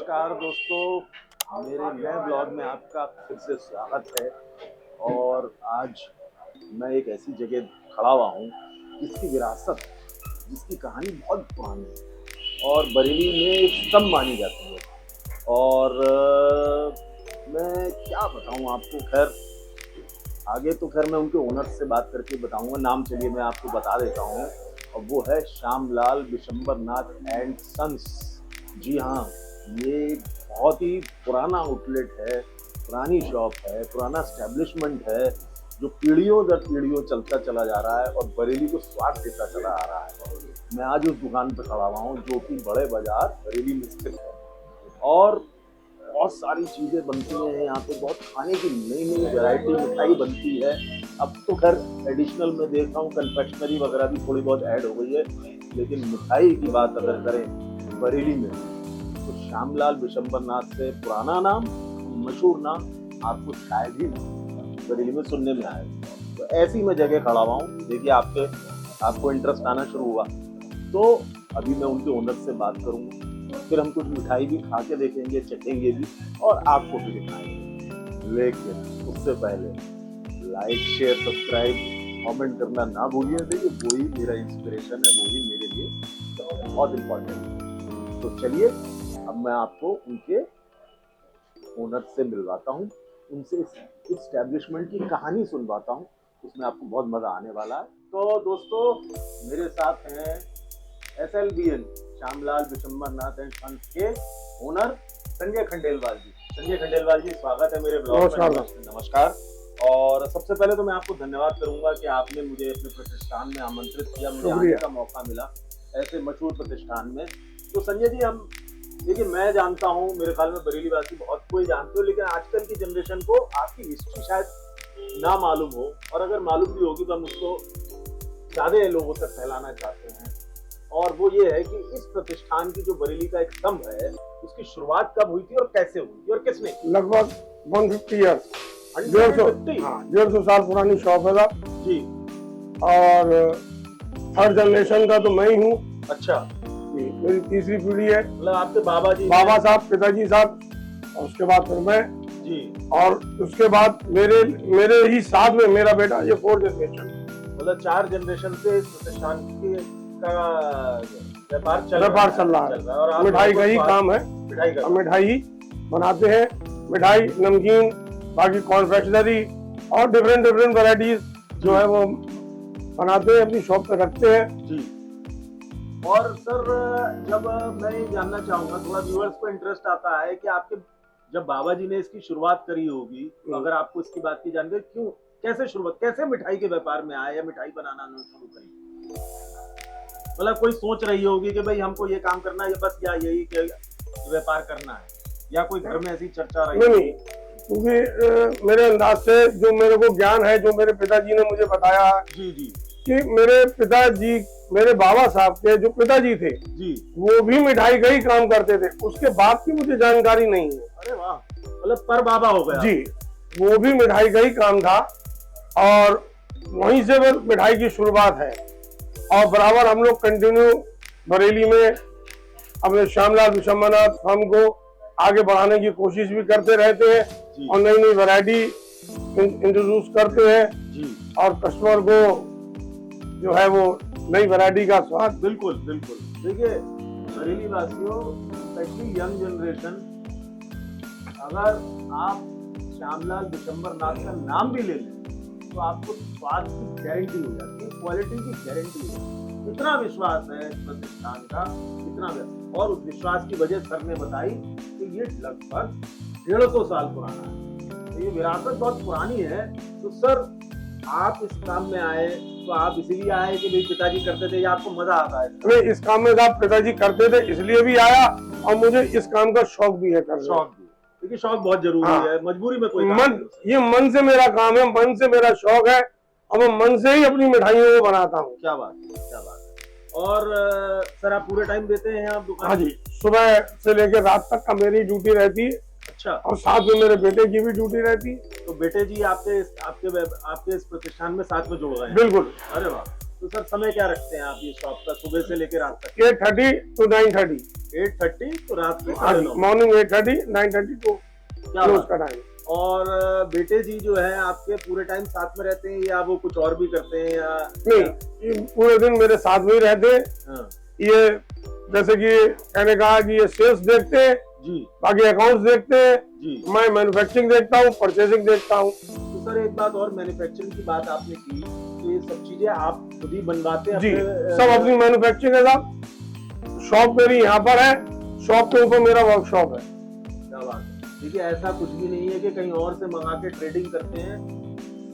नमस्कार दोस्तों, मेरे नए ब्लॉग में आपका फिर से स्वागत है। और आज मैं एक ऐसी जगह खड़ा हुआ हूँ जिसकी विरासत, जिसकी कहानी बहुत पुरानी है और बरेली में एक स्तंभ मानी जाती है। और मैं क्या बताऊँ आपको, खैर आगे तो मैं उनके ओनर से बात करके बताऊंगा। नाम चलिए मैं आपको बता देता हूँ, और वो है श्यामलाल बिशंबरनाथ एंड सन्स। जी हाँ, ये बहुत ही पुराना आउटलेट है, पुरानी शॉप है, पुराना एस्टेब्लिशमेंट है जो पीढ़ियों दर पीढ़ियों चलता चला जा रहा है और बरेली को स्वाद देता चला आ रहा है। मैं आज उस दुकान पर खड़ा हुआ हूँ जो कि बड़े बाजार बरेली में स्थित है, और बहुत सारी चीज़ें बनती हैं यहाँ पे। बहुत खाने की नई नई वैरायटी मिठाई बनती है। अब तो खैर एडिशनल में देख रहा हूँ, कन्फेक्शनरी वगैरह भी थोड़ी बहुत ऐड हो गई है, लेकिन मिठाई की बात अगर करें बरेली में तो श्यामलाल बिशंबरनाथ से पुराना नाम, मशहूर नाम आपको शायद ही बरेली में सुनने में आए। तो ऐसी मैं जगह खड़ा हुआ हूँ। देखिए आपको इंटरेस्ट आना शुरू हुआ, तो अभी मैं उनके ओनर से बात करूँगा, फिर हम कुछ मिठाई भी खा के देखेंगे, चखेंगे भी और आपको भी दिखाएंगे। लेकिन उससे पहले लाइक, शेयर, सब्सक्राइब, कमेंट करना ना भूलिए। देखिए वही मेरा इंस्पिरेशन है, वही मेरे लिए बहुत इम्पोर्टेंट है। तो चलिए अब मैं आपको उनके ओनर से मिलवाता हूँ, उनसे इस एस्टेब्लिशमेंट की कहानी सुनवाता हूँ। उसमें आपको बहुत मज़ा आने वाला है। तो दोस्तों, मेरे साथ हैं SLBN श्यामलाल बिशंबरनाथ एंड सन्स के ओनर संजय खंडेलवाल जी। संजय खंडेलवाल जी, स्वागत है मेरे ब्लॉग में। नमस्कार। और सबसे पहले तो मैं आपको धन्यवाद करूंगा कि आपने मुझे अपने प्रतिष्ठान में आमंत्रित किया, मुझे आने का मौका मिला ऐसे मशहूर प्रतिष्ठान में। तो संजय जी, हम देखिए, मैं जानता हूँ, मेरे ख्याल में बरेली वासी बहुत कोई जानते हो, लेकिन आजकल की जनरेशन को आपकी हिस्ट्री शायद ना मालूम हो, और अगर मालूम भी होगी तो हम उसको ज्यादा लोगों तक फैलाना चाहते हैं। और वो ये है कि इस प्रतिष्ठान की जो बरेली का एक स्तंभ है, उसकी शुरुआत कब हुई थी और कैसे हुई थी और किसने? लगभग 150 ईयर्स, 150 साल पुरानी शॉप है जी। और थर्ड जनरेशन का तो मैं ही हूँ। अच्छा, मेरी तीसरी पीढ़ी है। मतलब आपके बाबा साहब, पिताजी साहब, और उसके बाद फिर मैं जी, और उसके बाद मेरे ही साथ में मेरा बेटा, ये 4th जनरेशन। मतलब 4 जनरेशन से इस प्रतिष्ठान का व्यापार चल रहा है। और मिठाई का ही काम है, मिठाई ही बनाते हैं। मिठाई, नमकीन, बाकी कॉन्फेक्शनरी और डिफरेंट वैरायटीज जो है वो बनाते हैं, अपनी शॉप पे रखते हैं जी। और सर, जब मैं ये जानना चाहूंगा, थोड़ा व्यूअर्स को इंटरेस्ट आता है कि आपके जब बाबा जी ने इसकी शुरुआत करी होगी, तो अगर आपको इसकी बात की जानकारी, क्यों, कैसे शुरुआत, कैसे मिठाई के व्यापार में आए या मिठाई बनाना शुरू करी? मतलब कोई सोच रही होगी कि भाई हमको ये काम करना है, बस या यही व्यापार करना है, या कोई घर में ऐसी चर्चा रही? नहीं, क्योंकि मेरे अंदाज से जो मेरे को ज्ञान है, जो मेरे पिताजी ने मुझे बताया जी जी, कि मेरे पिताजी, मेरे बाबा साहब के जो पिताजी थे जी, वो भी मिठाई का ही काम करते थे। उसके बाद की मुझे जानकारी नहीं है। अरे वाह, मतलब पर बाबा हो गया जी, वो भी मिठाई का ही काम था और वहीं से मिठाई की शुरुआत है। और बराबर हम लोग कंटिन्यू बरेली में अपने श्यामलाल बिशंबरनाथ फर्म को आगे बढ़ाने की कोशिश भी करते रहते हैं और नई नई वैरायटी इंट्रोड्यूस करते हैं जी, और कस्टमर को जो है वो नई वैरायटी का स्वाद। बिल्कुल बिल्कुल। देखिए बरेली वासियों, स्पेशली यंग जनरेशन, अगर आप श्यामलाल बिशंबरनाथ का नाम भी ले लें तो आपको स्वाद की गारंटी हो जाती है, क्वालिटी की गारंटी हो जाती है। इतना विश्वास है इस प्रतिष्ठान का, और उस विश्वास की वजह सर ने बताई कि ये लगभग 150 साल पुराना है, तो ये विरासत बहुत पुरानी है। तो सर, आप इस काम में आए तो आप इसीलिए आए कि भाई पिताजी करते थे या आपको मजा आता है? मैं इस काम में साहब पिताजी करते थे इसलिए भी आया, और मुझे इस काम का शौक भी है करने। शौक भी, क्योंकि शौक बहुत जरूरी है, मजबूरी में कोई ये मन से मेरा काम है, मन से मेरा शौक है, और मैं मन से ही अपनी मिठाइयों को बनाता हूँ। क्या बात है, क्या बात है। और सर, आप पूरे टाइम देते हैं आप दुकान? हाँ जी, सुबह से लेकर रात तक का मेरी ड्यूटी रहती है। अच्छा, और साथ में मेरे बेटे की भी ड्यूटी रहती है। तो बेटे जी आपके इस प्रतिष्ठान में साथ में जुड़ गए हैं? बिल्कुल। अरे वाह, तो सर समय क्या रखते हैं आप ये शॉप का सुबह से लेकर रात तक? 8:30 to 9:30। 8:30 तो रात में हाँ जी, 9:30। मॉर्निंग 8:30, 9:30 तो क्या क्लोज बात का है। टाइम। और बेटे जी जो है आपके पूरे टाइम साथ में रहते हैं या वो कुछ और भी करते हैं या? नहीं, ये पूरे दिन मेरे साथ में ही रहते हैं। हाँ ये जैसे कि मैंने कहा कि ये सेल्स देखते हैं, जी बाकी अकाउंट्स देखते हैं, जी। मैं मैन्युफैक्चरिंग देखता हूँ, परचेसिंग देखता हूँ। तो सर एक बात और, मैन्युफैक्चरिंग की बात आपने की, तो ये सब चीजें आप खुद ही बनवाते हैं जी, अपने? सब अपनी मैन्युफैक्चरिंग है साहब। शॉप मेरी यहाँ पर है, शॉप के ऊपर मेरा वर्कशॉप है। क्या बात है। देखिए ऐसा कुछ भी नहीं है कि कहीं और से मंगा के ट्रेडिंग करते हैं,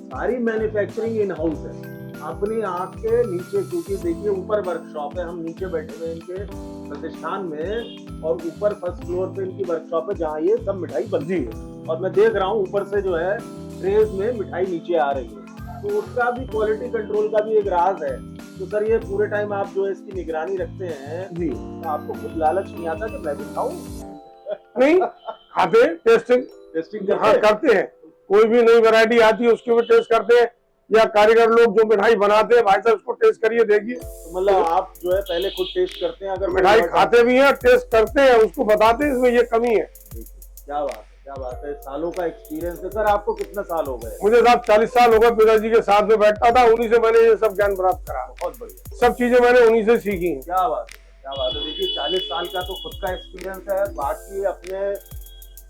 सारी मैन्युफैक्चरिंग इन हाउस है अपनी आंख के नीचे, क्योंकि देखिए ऊपर वर्कशॉप है, हम नीचे बैठे हुए इनके प्रतिष्ठान में, और ऊपर फर्स्ट फ्लोर पे इनकी वर्कशॉप है जहाँ ये सब मिठाई बनती है। और मैं देख रहा हूँ ऊपर से जो है ट्रेज में मिठाई नीचे आ रही है, तो उसका भी क्वालिटी कंट्रोल का भी एक राज है। तो सर ये पूरे टाइम आप जो है इसकी निगरानी रखते हैं, जी, तो आपको खुद लालच नहीं आता कि मैं भी खाऊं? नहीं खाते, टेस्टिंग टेस्टिंग हाँ करते हैं। कोई भी नई वैरायटी आती है उसके ऊपर टेस्ट करते हैं, या कारीगर लोग जो मिठाई बनाते हैं, भाई साहब उसको टेस्ट करिए देखिए। तो मतलब आप जो है पहले खुद टेस्ट करते हैं? अगर मिठाई खाते भी हैं, टेस्ट करते हैं, उसको बताते हैं इसमें ये कमी है। क्या बात है, क्या बात है। सालों का एक्सपीरियंस है। सर आपको कितना साल हो गए? मुझे साहब 40 साल हो गए, पिताजी के साथ में बैठता था, उन्हीं से मैंने ये सब ज्ञान प्राप्त करा। बहुत बढ़िया, सब चीजें मैंने उन्हीं से सीखी हैं। क्या बात है, क्या बात है। देखिए 40 साल का तो खुद का एक्सपीरियंस है, बाकी अपने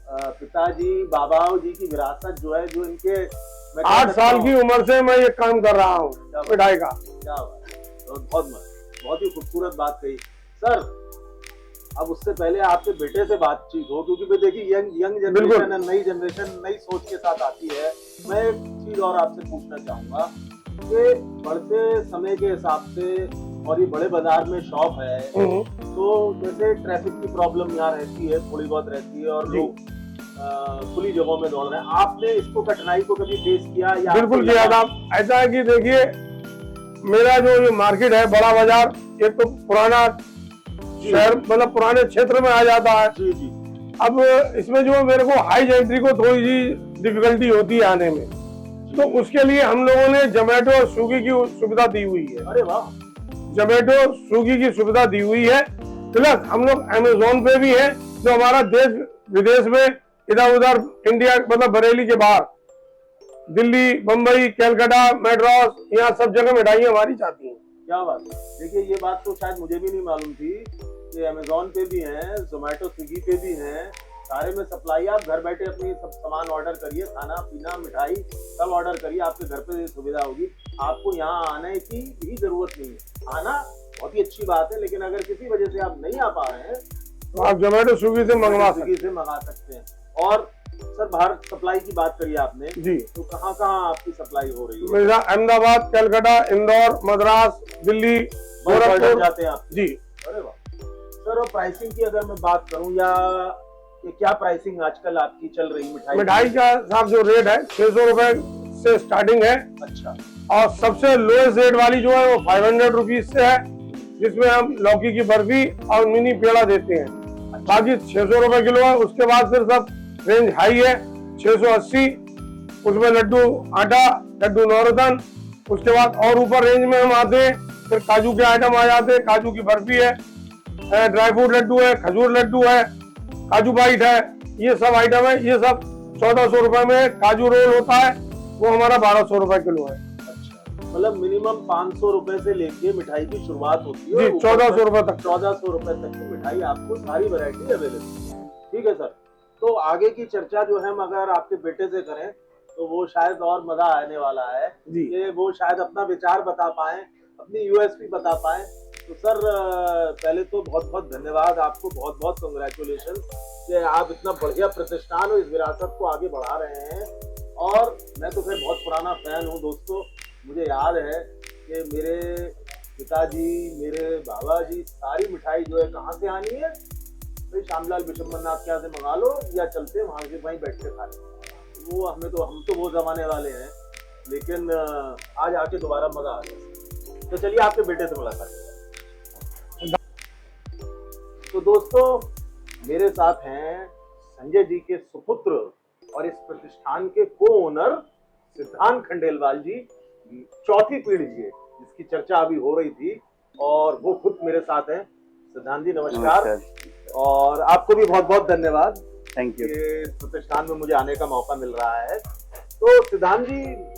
पिताजी बाबा जी की विरासत जो है, जो इनके 8 साल की उम्र से मैं ये काम कर रहा हूँ मिठाई का। क्या बात है, बहुत ही खूबसूरत बात कही सर। अब उससे पहले आपके बेटे से बातचीत हो, क्योंकि भाई देखिए यंग जनरेशन है, नई जनरेशन नई सोच के साथ आती है। मैं एक चीज और आपसे पूछना चाहूंगा कि बढ़ते समय के हिसाब से, और ये बड़े बाजार में शॉप है, तो जैसे ट्रैफिक की प्रॉब्लम यहाँ रहती है, थोड़ी बहुत रहती है, और लोग खुली जगहों में दौड़ रहे हैं। आपने इसको कठिनाई को कभी फेस किया या? बिल्कुल किया था। ऐसा है कि देखिए मेरा जो ये मार्केट है बड़ा बाजार, ये तो पुराना शहर मतलब पुराने क्षेत्र में आ जाता है। जी जी। अब इसमें जो मेरे को हाई एंट्री को थोड़ी सी डिफिकल्टी होती है आने में, तो उसके लिए हम लोगों ने जोमेटो और स्विगी की सुविधा दी हुई है। अरे वाह। जोमेटो स्विगी की सुविधा दी हुई है, प्लस हम लोग अमेजोन पे भी है, जो हमारा देश विदेश में इधर उधर इंडिया मतलब बरेली के बाहर दिल्ली, बम्बई, कलकत्ता, मेड्रास, यहाँ सब जगह मिठाइयाँ हमारी जाती हैं। क्या बात है। देखिए ये बात तो शायद मुझे भी नहीं मालूम थी कि अमेजोन पे भी हैं, जोमेटो स्विगी पे भी हैं, सारे में सप्लाई। आप घर बैठे अपनी सब सामान ऑर्डर करिए, खाना पीना मिठाई सब ऑर्डर करिए, आपके घर पे सुविधा होगी। आपको यहाँ आने की भी जरूरत नहीं है। आना बहुत ही अच्छी बात है, लेकिन अगर किसी वजह से आप नहीं आ पा रहे हैं तो आप जोमेटो स्विगी से मंगवा सकते हैं। और सर बाहर सप्लाई की बात करी आपने जी, तो कहाँ कहाँ आपकी सप्लाई हो रही है? मेरा अहमदाबाद, कलकत्ता, इंदौर, मद्रास, दिल्ली, गोरखपुर जाते हैं आप जी। अरे वाह सर। और प्राइसिंग की अगर मैं बात करूं, या ये क्या प्राइसिंग आजकल आपकी चल रही मिठाई का साहब जो रेट है 600 रुपए से स्टार्टिंग है। अच्छा। और सबसे लोएस्ट रेट वाली जो है वो 500 रुपीज से है, जिसमें हम लौकी की बर्फी और मिनी पेड़ा देते हैं। बाकी 600 रुपए किलो है। उसके बाद फिर सब रेंज हाई है 680, उसमें लड्डू आटा, लड्डू नौरतन। उसके बाद और ऊपर रेंज में हम आते हैं, फिर काजू के आइटम आ जाते हैं। काजू की बर्फी है, ड्राई फ्रूट लड्डू है, खजूर लड्डू है, काजू बाइट है, ये सब आइटम है। ये सब 1400 रुपए में। काजू रोल होता है वो हमारा 1200 रुपए किलो है। मतलब मिनिमम 500 रुपए से लेके मिठाई की शुरुआत होती है जी, 1400 रुपए तक। 1400 रुपए तक की मिठाई आपको सारी वैरायटी अवेलेबल है। ठीक है सर। तो आगे की चर्चा जो है अगर आपके बेटे से करें तो वो शायद और मजा आने वाला है कि वो शायद अपना विचार बता पाए, अपनी यूएसपी बता पाए। तो सर पहले तो बहुत बहुत धन्यवाद आपको, बहुत बहुत कंग्रेचुलेशन कि आप इतना बढ़िया प्रतिष्ठान और इस विरासत को आगे बढ़ा रहे हैं। और मैं तो फिर बहुत पुराना फैन हूँ दोस्तों। मुझे याद है कि मेरे पिताजी, मेरे बाबा जी, सारी मिठाई जो है कहाँ से आनी है भाई, श्यामलाल विशंबरनाथ के यहाँ से मंगा लो या चलते वहाँ से वहीं बैठ के खा लो। वो हम तो वो जमाने वाले हैं, लेकिन आज आके दोबारा मजा आ गया। तो चलिए आपके बेटे से मुलाकात करते हैं। तो दोस्तों मेरे साथ हैं संजय जी के सुपुत्र और इस प्रतिष्ठान के को ओनर सिद्धांत खंडेलवाल जी, चौथी पीढ़ी के। जिसकी चर्चा अभी हो रही थी, और वो खुद मेरे साथ हैं। सिद्धांत जी नमस्कार। और आपको भी बहुत बहुत धन्यवाद, थैंक यू। इस प्रतिष्ठान में मुझे आने का मौका मिल रहा है। तो सिद्धांत जी,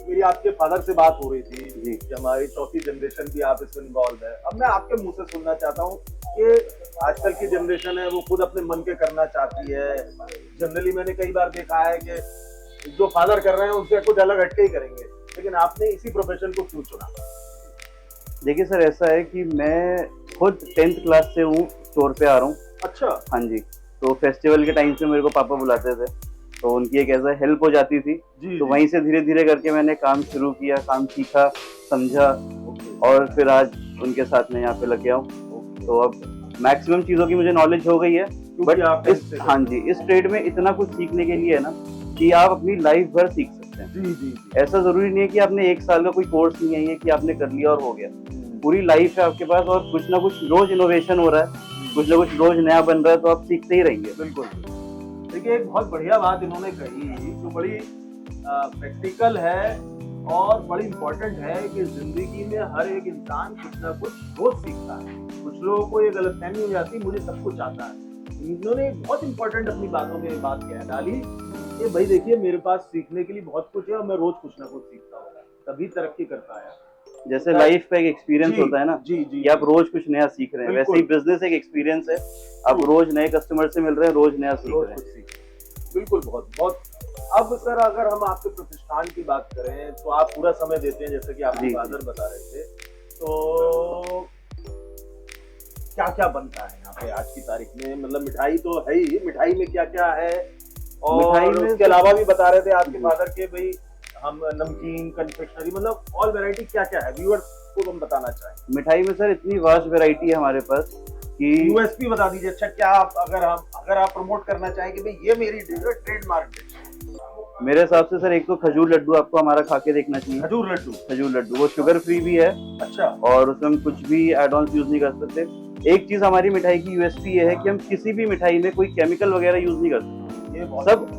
मेरी आपके फादर से बात हो रही थी जी। कि हमारी चौथी जनरेशन भी आप इसमें इन्वॉल्व है। अब मैं आपके मुंह से सुनना चाहता हूँ कि आजकल की जनरेशन है वो खुद अपने मन के करना चाहती है। जनरली मैंने कई बार देखा है कि जो फादर कर रहे हैं उससे कुछ अलग हटके ही करेंगे, लेकिन आपने इसी प्रोफेशन को क्यों चुना? देखिए सर, ऐसा है कि मैं खुद 10th क्लास से हूँ, स्टोर पे आ रहा हूँ। अच्छा। हाँ जी। तो फेस्टिवल के टाइम पे मेरे को पापा बुलाते थे, तो उनकी एक ऐसा हेल्प हो जाती थी। जी, तो जी। वहीं से धीरे धीरे करके मैंने काम शुरू किया, काम सीखा, समझा, और फिर आज उनके साथ मैं यहाँ पे लग गया हूँ। तो अब मैक्सिमम चीज़ों की मुझे नॉलेज हो गई है। बट आप इस हाँ जी, इस ट्रेड में इतना कुछ सीखने के लिए है ना कि आप अपनी लाइफ भर सीख सकते हैं। जी, जी। ऐसा जरूरी नहीं है कि आपने 1 साल का कोई कोर्स नहीं है ये कि आपने कर लिया और हो गया। पूरी लाइफ है आपके पास, और कुछ ना कुछ रोज इनोवेशन हो रहा है, कुछ ना कुछ रोज नया बन रहा है, तो आप सीखते ही रहेंगे। बिल्कुल। देखिए, एक बहुत बढ़िया बात इन्होंने कही जो बड़ी प्रैक्टिकल है और बड़ी इम्पोर्टेंट है कि जिंदगी में हर एक इंसान कुछ ना कुछ रोज सीखता है। कुछ लोगों को ये गलतफहमी हो जाती है मुझे सब कुछ आता है। इन्होंने एक बहुत इंपॉर्टेंट अपनी बातों में बात कह डाली कि भाई देखिए, मेरे पास सीखने के लिए बहुत कुछ है और मैं रोज कुछ ना कुछ सीखता हूँ, तभी तरक्की कर पाया। जैसे लाइफ का एक एक्सपीरियंस होता है ना जी, जी, कि आप रोज कुछ नया सीख रहे हैं, वैसे ही बिजनेस एक एक्सपीरियंस है। आप रोज नए कस्टमर से मिल रहे हैं, रोज नया सीख रहे हैं। बिल्कुल, बहुत बहुत। अब सर, अगर हम आपके प्रतिष्ठान की बात करें तो आप पूरा समय देते हैं, जैसे कि आपके फादर बता रहे थे। तो क्या क्या बनता है यहाँ पे आज की तारीख में? मतलब मिठाई तो है ही, मिठाई में क्या क्या है? और मिठाई में उसके अलावा भी बता रहे थे आपके फादर के भाई हम नमकीन, कन्फेक्शनरी, मतलब ऑल वैरायटी क्या क्या है व्यूअर्स को हम बताना चाहें? मिठाई में सर इतनी वास्ट वैरायटी है हमारे पास कि यूएसपी बता दीजिए। अच्छा, क्या आप अगर आप प्रमोट करना चाहें कि भाई ये मेरी ट्रेडमार्क डिश है? मेरे हिसाब से सर, एक तो खजूर लड्डू आपको हमारा खा के देखना चाहिए। खजूर लड्डू? खजूर लड्डू वो शुगर फ्री भी है। अच्छा। और उसमें हम कुछ भी एड ऑन यूज नहीं कर सकते। एक चीज हमारी मिठाई की यूएसपी ये है कि हम किसी भी मिठाई में कोई केमिकल वगैरह यूज नहीं करते।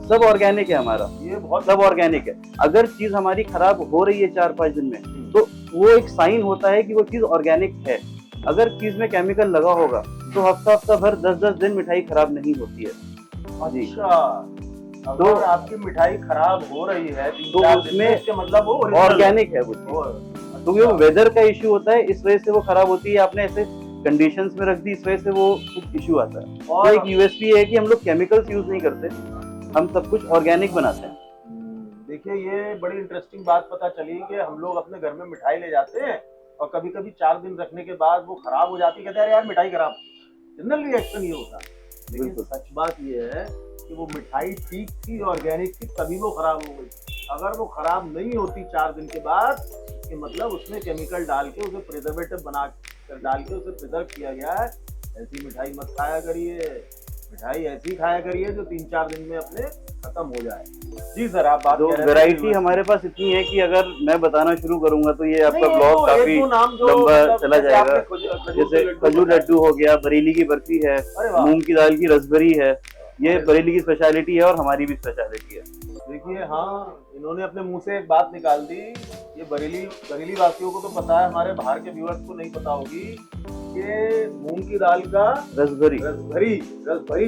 सब ऑर्गेनिक है हमारा, सब ऑर्गेनिक है। अगर चीज हमारी खराब हो रही है 4-5 दिन में, तो वो एक साइन होता है कि वो चीज ऑर्गेनिक है। अगर चीज में केमिकल लगा होगा तो हफ्ता भर 10-10 दिन मिठाई खराब नहीं होती है। अच्छा। अगर आपकी मिठाई खराब हो रही है तो उसमें मतलब वो ऑर्गेनिक है वो चीज। तो वो वेदर का इश्यू होता है, इस वजह से वो खराब होती है। आपने ऐसे कंडीशंस में रख दी, इस वजह से वो कुछ इश्यू आता है। तो एक यूएसपी है कि हम लोग केमिकल्स यूज नहीं करते, हम सब कुछ ऑर्गेनिक बनाते हैं। देखिए, ये बड़ी इंटरेस्टिंग बात पता चली कि हम लोग अपने घर में मिठाई ले जाते हैं और कभी कभी 4 दिन रखने के बाद वो खराब हो जाती है, कहते हैं यार मिठाई खराब। जनरल रिएक्शन ये होता है, लेकिन सच बात ये है कि वो मिठाई ठीक थी, ऑर्गेनिक थी, तभी वो खराब हो गई। अगर वो खराब नहीं होती 4 दिन के बाद, कि मतलब उसमें केमिकल डाल के उसे प्रिजर्वेटिव बना कर डाल के उसे प्रिजर्व किया गया है, ऐसी मिठाई मत खाया करिए। मिठाई ऐसी खाया करिए जो 3-4 दिन में अपने खत्म हो जाए। जी सर, आप बात तो वैरायटी हमारे पास इतनी है कि अगर मैं बताना शुरू करूंगा तो ये आपका ब्लॉग काफी लंबा चला जाएगा। जैसे खजूर लड्डू हो गया, बरेली की बर्फी है, मूंग की दाल की रसभरी है, ये बरेली की स्पेशलिटी है और हमारी भी स्पेशलिटी है। देखिए, हाँ, इन्होंने अपने मुंह से एक बात निकाल दी। ये बरेली वासियों को तो पता है, हमारे बाहर के व्यूअर्स को नहीं पता होगी कि मूंग की दाल का रसभरी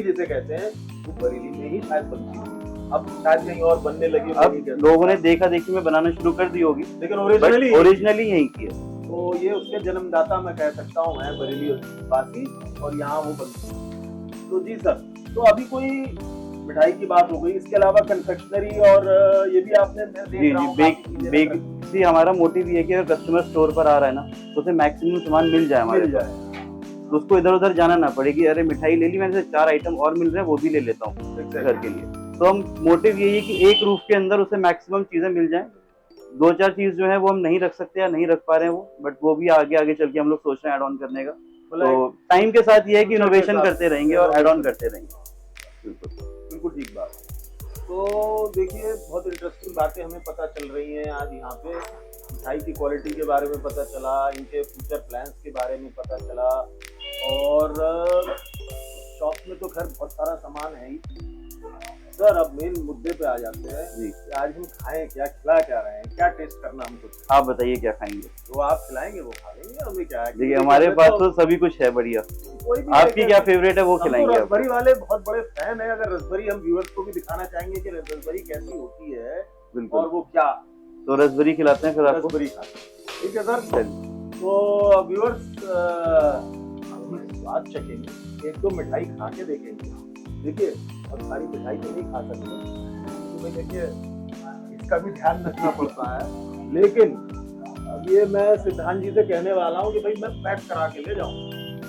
जिसे कहते हैं, वो बरेली में ही शायद बनती है। अब शायद कहीं और बनने लगी, अब लोगों ने देखा देखी में बनाना शुरू कर दी होगी, लेकिन ओरिजिनली यही की है। तो ये उसके जन्मदाता मैं कह सकता हूँ है बरेली वासी, और यहाँ वो बनती है। तो जी सर, तो अभी कोई मिठाई की बात हो गई, इसके अलावा कन्फेक्शनरी और ये भी आपने बेकरी हमारा मोटिव ये है कि अगर कस्टमर स्टोर पर आ रहा है ना, तो उसे मैक्सिमम सामान मिल जाए हमारे पास, तो उसको इधर उधर जाना ना पड़े कि अरे मिठाई ले ली मैंने, 4 आइटम और मिल रहे हैं वो भी ले लेता हूँ घर के लिए। तो हम मोटिव यही है कि एक रूफ के अंदर उसे मैक्सिमम चीजें मिल जाएं। 2-4 चीज जो है वो हम नहीं रख सकते या नहीं रख पा रहे हैं वो, बट वो भी आगे चल के हम लोग सोच रहे हैं ऐड ऑन करने का। तो टाइम के साथ ये है कि इनोवेशन करते रहेंगे और ऐड ऑन करते रहेंगे। बिल्कुल ठीक बात। तो देखिए, बहुत इंटरेस्टिंग बातें हमें पता चल रही हैं आज यहाँ पे। मिठाई की क्वालिटी के बारे में पता चला, इनके फ्यूचर प्लान्स के बारे में पता चला, और शॉप में तो खैर बहुत सारा सामान है ही। सर अब मेन मुद्दे पे आ जाते हैं जी। कि आज हम खाएं क्या, खिला क्या रहे हैं, क्या टेस्ट करना हमको चाहिए। आप बताइए क्या खाएंगे? जो आप खिलाएंगे वो खा लेंगे, हमें क्या है। देखिए हमारे पास तो सभी कुछ है बढ़िया। कोई भी आपकी क्या फेवरेट है वो हम खिलाएंगे तो आपको। रसभरी वाले बहुत बड़े फैन है। अगर रसभरी हम व्यूअर्स को भी दिखाना चाहेंगे कि रसभरी कैसी होती है और बिल्कुल, वो क्या तो रसभरी खिलाते हैं फिर आपको। रसभरी खाते हैं। ठीक है सर, चलिए। तो व्यूअर्स स्वाद चखेंगे, एक दो मिठाई खा के देखेंगे। देखिए अब सारी मिठाई तो नहीं खा सकते, तो देखिए इसका भी ध्यान रखना पड़ता है। लेकिन अब ये मैं सिद्धांत जी से कहने वाला हूँ कि भाई मैं पैक करा के ले जाऊँ,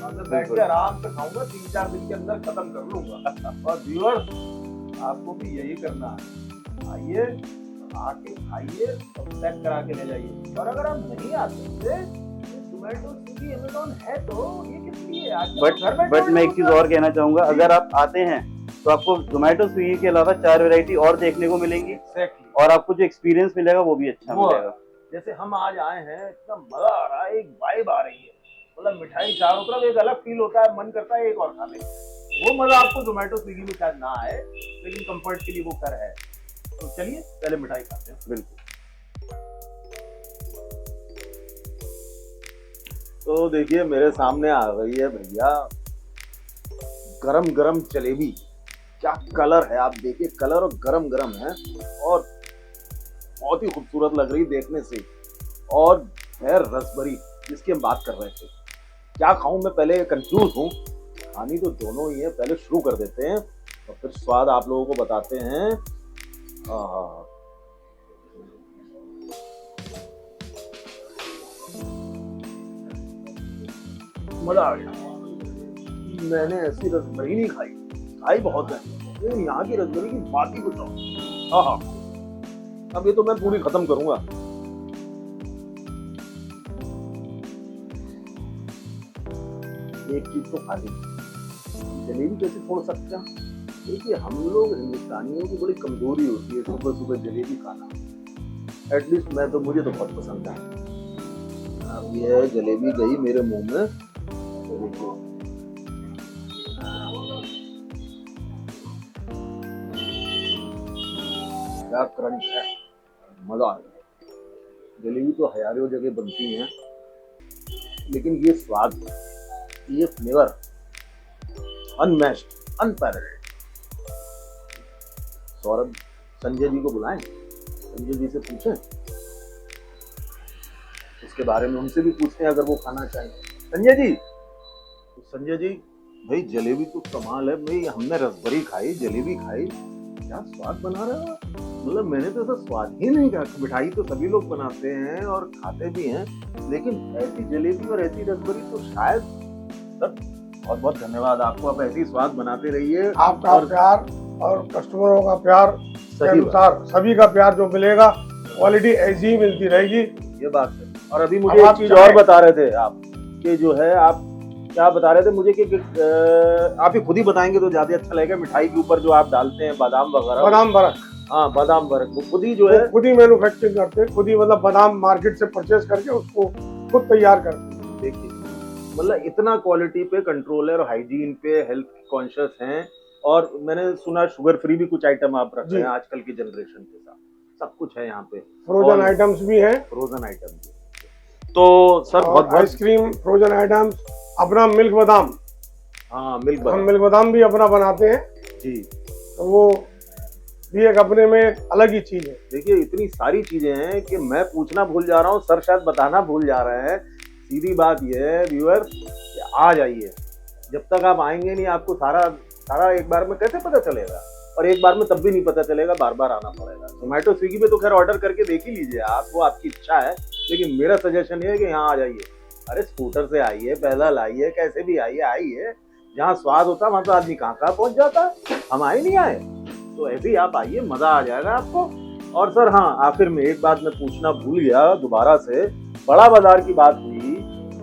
मैं बैठ के आराम से खाऊंगा, 3-4 दिन के अंदर खत्म कर लूंगा। और व्यूअर्स आपको भी यही करना है, आइए आके खाइए और पैक करा के ले जाइए। और अगर आप नहीं आ सकते, जोमेटो स्विगी अमेज़न है तो ये किस लिए बट मैं एक चीज और कहना चाहूंगा, अगर आप आते हैं तो आपको जोमेटो स्विगी के अलावा 4 वैरायटी और देखने को मिलेंगी एग्जैक्टली। और आपको जो एक्सपीरियंस मिलेगा वो भी अच्छा वो मिलेगा। जैसे हम आज आए हैं, इतना मजा आ रहा है, एक वाइब आ रही है, मतलब मिठाई चारों तरफ, एक अलग फील होता है, मन करता है एक और खा ले। वो मजा आपको जोमेटो स्विगी में शायद ना आए, लेकिन कंफर्ट के लिए वो कर है। तो चलिए पहले मिठाई खाते हैं। बिल्कुल। तो देखिए मेरे सामने आ गई है भैया गरम गरम जलेबी। क्या कलर है, आप देखिए, कलर और गरम गरम है और बहुत ही खूबसूरत लग रही देखने से। और है रसभरी जिसकी हम बात कर रहे थे। क्या खाऊं मैं, पहले कंफ्यूज हूँ। खानी तो दोनों ही है, पहले शुरू कर देते हैं और फिर स्वाद आप लोगों को बताते हैं। मजा आ गया। मैंने ऐसी रसभरी नहीं खाई, खाई बहुत है, लेकिन यहाँ की रसभरी की बात ही कुछ और। हाँ, अब ये तो मैं पूरी खत्म करूंगा। एक चीज तो खा ली, जलेबी कैसे छोड़ सकते हैं। देखिए हम लोग हिंदुस्तानियों की बड़ी कमजोरी होती है सुबह सुबह जलेबी खाना। एटलीस्ट मैं तो, मुझे तो बहुत पसंद है। अब ये जलेबी गई मेरे मुंह में, तो देखो क्या क्रंच है, मजा आ गया। जलेबी तो हजारों जगह बनती हैं, लेकिन ये स्वाद, ये flavour unmatched, unparalleled. Saurabh, Sanjay ji को बुलाएं, संजय जी से पूछें, उसके बारे में उनसे भी पूछते हैं अगर वो खाना चाहें। संजय जी, तो संजय जी भाई जलेबी तो कमाल है भाई, हमने रसभरी खाई, जलेबी खाई, क्या स्वाद बना रहे हो। मतलब मैंने तो ऐसा स्वाद ही नहीं कहा। मिठाई तो सभी लोग बनाते हैं और खाते भी हैं, लेकिन ऐसी जलेबी और ऐसी रसभरी तो शायद। सर बहुत बहुत धन्यवाद आपको, आप ऐसी स्वाद बनाते रहिए। आपका प्यार और कस्टमरों का प्यार के सही अनुसार सभी का प्यार जो मिलेगा, क्वालिटी ऐसी ही मिलती रहेगी। ये बात है। और अभी मुझे एक चीज चाहे- और बता रहे थे आप, कि जो है आप क्या बता रहे थे मुझे कि आप ही खुद ही बताएंगे तो ज्यादा अच्छा लगेगा। मिठाई के ऊपर जो आप डालते हैं बादाम वगैरह, बादाम बर्क, हाँ बादाम बर्क, वो खुद ही जो है खुद ही मैन्युफैक्चरिंग करते हैं, खुद ही मतलब बादाम मार्केट से परचेज करके उसको खुद तैयार करते हैं। देखिए मतलब इतना क्वालिटी पे कंट्रोल है और हाइजीन पे हेल्थ कॉन्शियस हैं। और मैंने सुना शुगर फ्री भी कुछ आइटम आप रखते हैं आजकल की जनरेशन के साथ, सब कुछ है यहाँ पे। फ्रोजन आइटम्स भी हैं, फ्रोजन आइटम भी। तो सर बहुत बहुत आइसक्रीम, फ्रोजन आइटम्स, अपना मिल्क बादाम, हाँ मिल्क हम बादाम मिल्क बादाम भी अपना बनाते हैं, जी। तो वो भी एक अपने में एक अलग ही चीज है। देखिए इतनी सारी चीजें हैं कि मैं पूछना भूल जा रहा हूँ, सर शायद बताना भूल जा रहे हैं। सीधी बात यह है व्यूअर, आ जाइए, जब तक आप आएंगे नहीं आपको सारा एक बार में कैसे पता चलेगा, और एक बार में तब भी नहीं पता चलेगा, बार बार आना पड़ेगा। जोमेटो स्विगी पे तो खैर ऑर्डर करके देख ही लीजिए आप, वो आपकी इच्छा है, लेकिन मेरा सजेशन ये है कि यहाँ आ जाइए। अरे स्कूटर से आइए, पैदल आइए, कैसे भी आइए, जहाँ स्वाद होता है वहां तो आदमी कहाँ पहुंच जाता है। हम आए नहीं आए, तो ऐसे ही आप आइए, मजा आ जाएगा आपको। और सर हाँ, आखिर में एक बात मैं पूछना भूल गया दोबारा से, बड़ा बाजार की बात हुई,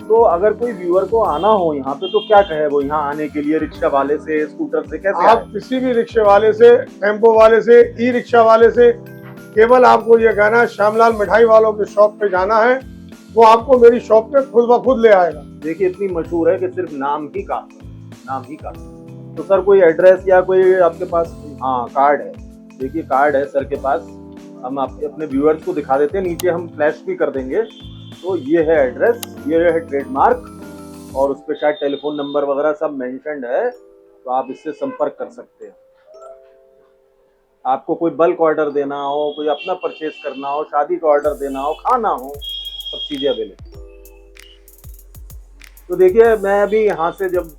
तो अगर कोई व्यूअर को आना हो यहाँ पे तो क्या कहे वो यहाँ आने के लिए, रिक्शा वाले से, स्कूटर से, कैसे आप आए? किसी भी रिक्शे वाले से, टेम्पो वाले से, ई रिक्शा वाले से, केवल आपको ये कहना है श्यामलाल मिठाई वालों के शॉप पे जाना है, वो आपको मेरी शॉप पे खुद ब खुद ले आएगा। देखिए इतनी मशहूर है कि सिर्फ नाम ही काफी। तो सर कोई एड्रेस या कोई आपके पास? हाँ कार्ड है। देखिए कार्ड है सर के पास, हम आपके अपने व्यूअर्स को दिखा देते हैं, नीचे हम फ्लैश भी कर देंगे। तो ये है एड्रेस, ये है ट्रेडमार्क, और उस पर शायद टेलीफोन नंबर वगैरह सब मेंशन्ड है, तो आप इससे संपर्क कर सकते हैं। आपको कोई बल्क ऑर्डर देना हो, कोई अपना परचेज करना हो, शादी का ऑर्डर देना हो, खाना हो, सब चीजें अवेलेबल। तो देखिए मैं अभी यहाँ से जब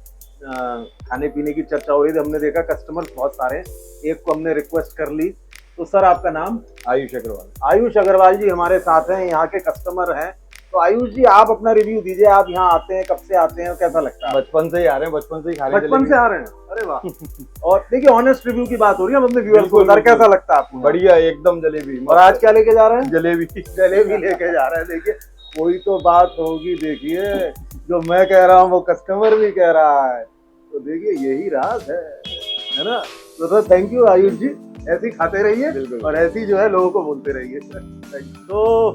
खाने पीने की चर्चा हो रही थी, हमने देखा कस्टमर बहुत सारे हैं, एक को हमने रिक्वेस्ट कर ली। तो सर आपका नाम? आयुष अग्रवाल। आयुष अग्रवाल जी हमारे साथ हैं, यहाँ के कस्टमर हैं। तो आयुष जी आप अपना रिव्यू दीजिए, आप यहाँ आते हैं, कब से आते हैं और कैसा लगता है? बचपन से ही आ रहे हैं, बचपन से ही खा रहे हैं बचपन जलेबी। से आ रहे हैं, अरे वाह। और देखिए ऑनेस्ट रिव्यू की बात हो रही है, हम अपने व्यूअर्स को बता रहे हैं, कैसा लगता है आपको? बढ़िया एकदम जलेबी। और आज क्या लेके जा रहे हैं? जलेबी। जलेबी लेके जा रहे हैं। देखिए कोई तो बात होगी, देखिए जो मैं कह रहा हूँ वो कस्टमर भी कह रहा है, तो देखिए यही राज है ना। तो सर थैंक यू आयुष जी, ऐसे ही खाते रहिए बिल्कुल। और ऐसे ही जो है लोगों को बोलते रहिए। तो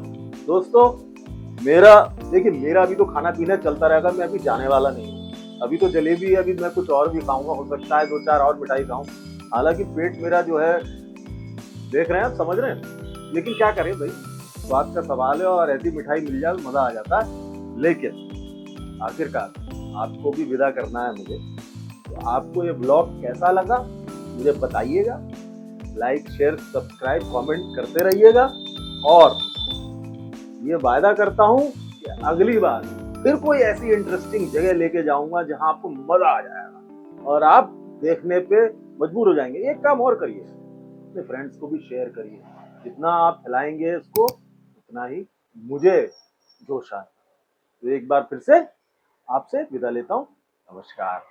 दोस्तों मेरा देखिए, मेरा अभी तो खाना पीना चलता रहेगा, मैं अभी जाने वाला नहीं हूँ। अभी तो जलेबी है, अभी मैं कुछ और भी खाऊंगा, हो सकता है 2-4 और मिठाई खाऊं। हालांकि पेट मेरा जो है, देख रहे हैं आप, समझ रहे हैं, लेकिन क्या करें भाई, स्वाद का सवाल है, और ऐसी मिठाई मिल जाए तो मजा आ जाता है। लेकिन आखिरकार आपको भी विदा करना है मुझे। तो आपको ये ब्लॉग कैसा लगा मुझे बताइएगा, लाइक शेयर सब्सक्राइब कमेंट करते रहिएगा, और ये वायदा करता हूँ कि अगली बार फिर कोई ऐसी इंटरेस्टिंग जगह लेके जाऊंगा जहां आपको मजा आ जाएगा और आप देखने पे मजबूर हो जाएंगे। एक काम और करिए, अपने फ्रेंड्स को भी शेयर करिए, जितना आप फैलाएंगे इसको उतना ही मुझे जोश आएगा। तो एक बार फिर से आपसे विदा लेता हूँ, नमस्कार।